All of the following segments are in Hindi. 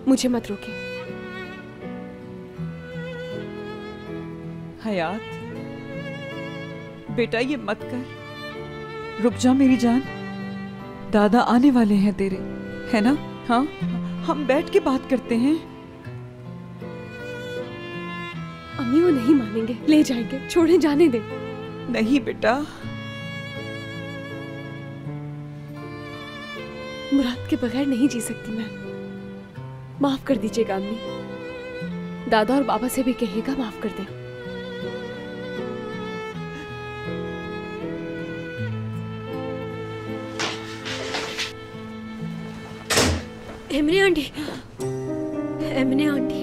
मुझे मत रोके। हयात बेटा ये मत कर, रुक जा मेरी जान। दादा आने वाले हैं तेरे, है ना? हाँ, हम बैठ के बात करते हैं। अम्मी वो नहीं मानेंगे, ले जाएंगे, छोड़े जाने दे। नहीं बेटा, मुराद के बगैर नहीं जी सकती मैं। माफ कर दीजिएगा अम्मी, दादा और बाबा से भी कहिएगा माफ कर दे। एमने आंटी, एमने आंटी,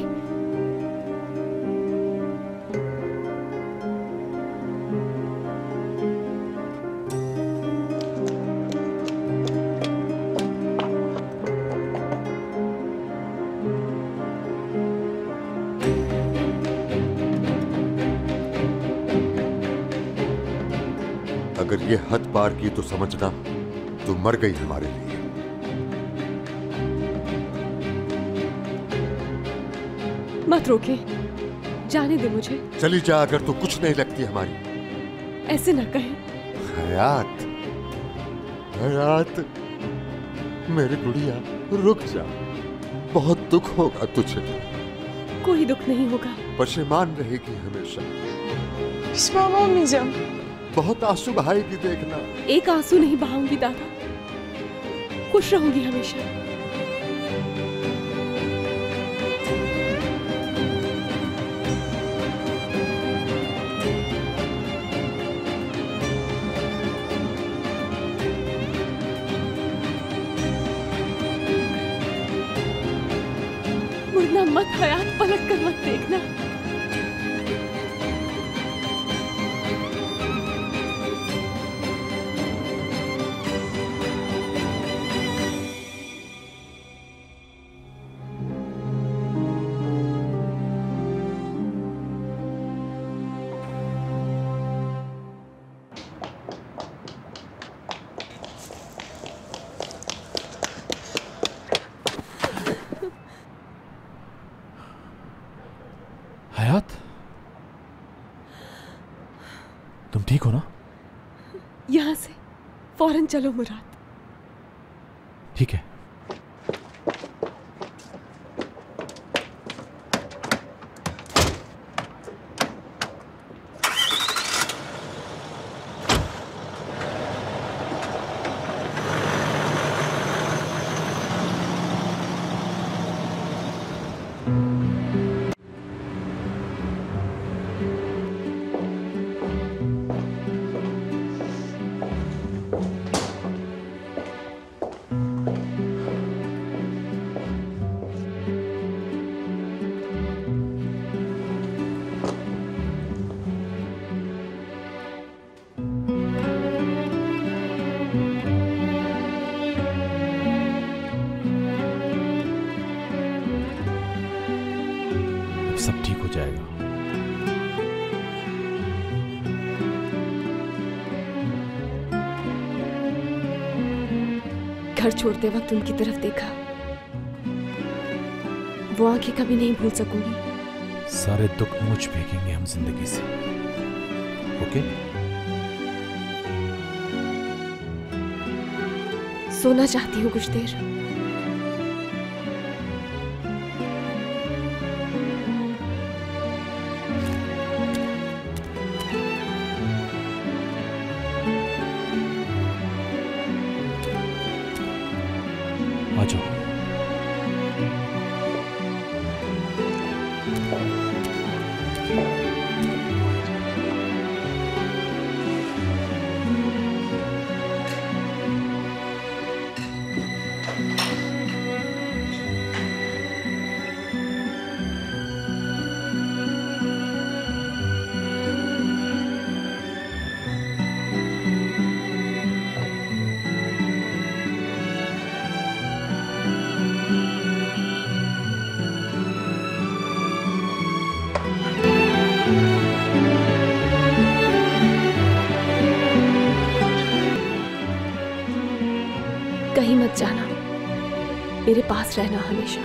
अगर ये हद पार की तो समझना तू मर गई हमारे लिए। मत रोके, जाने दे मुझे। चली जा, अगर तू कुछ नहीं लगती हमारी। ऐसे ना कहें। हयात, हयात मेरी गुड़िया, रुक जा, बहुत दुख होगा तुझे। कोई दुख नहीं होगा। पशेमान रहेगी हमेशा। olmayacağım। बहुत आंसू बहाएगी देखना। एक आंसू नहीं बहाऊंगी दादा, खुश रहूंगी हमेशा। मुड़ना मत हयात, पलट कर मत देखना। हयात, तुम ठीक हो ना? यहाँ से फौरन चलो मुराद। ठीक है। सब ठीक हो जाएगा। घर छोड़ते वक्त उनकी तरफ देखा, वो आंखें कभी नहीं भूल सकूंगी। सारे दुख मुझ फेंकेंगे हम जिंदगी से, ओके? सोना चाहती हूँ कुछ देर। आ जाओ। कहीं मत जाना, मेरे पास रहना हमेशा।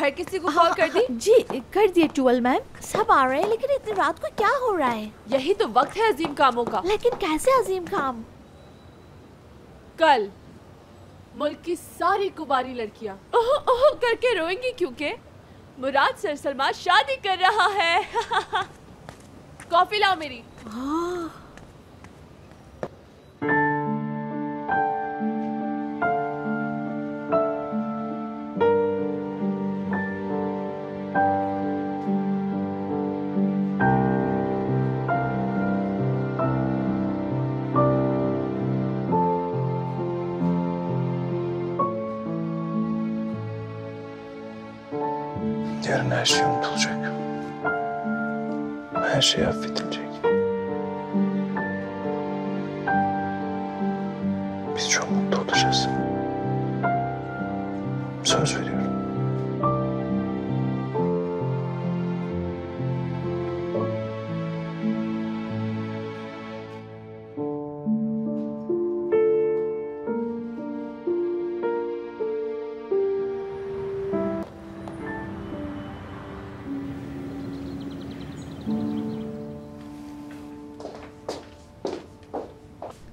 हर किसी को कॉल कर दी? जी कर दिए टूअल मैम, सब आ रहे हैं, लेकिन इतनी रात को क्या हो रहा है? यही तो वक्त है अजीम कामों का। लेकिन कैसे अजीम काम? कल मुल्क की सारी कुंवारी लड़कियां ओह ओह करके रोएंगी क्योंकि मुराद सर सलमान शादी कर रहा है। कॉफी लाओ मेरी। Yarın her şey unutulacak. Her şey affedilecek. Biz çok mutlu olacağız. Söz veriyorum.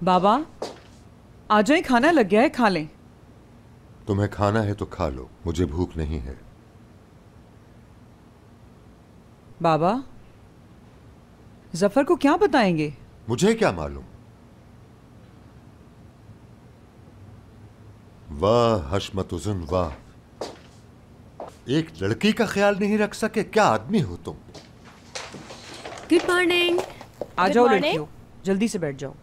बाबा आ जाए, खाना लग गया है, खा लें। तुम्हें खाना है तो खा लो, मुझे भूख नहीं है। बाबा जफर को क्या बताएंगे? मुझे क्या मालूम। वाह हशमतुज़न वाह, एक लड़की का ख्याल नहीं रख सके, क्या आदमी हो तुम। Good morning. आ जाओ लड़कियों, जल्दी से बैठ जाओ।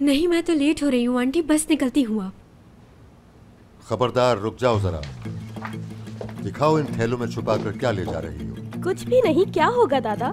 नहीं, मैं तो लेट हो रही हूँ आंटी, बस निकलती हूँ अब। खबरदार रुक जाओ जरा, दिखाओ इन थैलों में छुपा कर क्या ले जा रही हो। कुछ भी नहीं, क्या होगा दादा?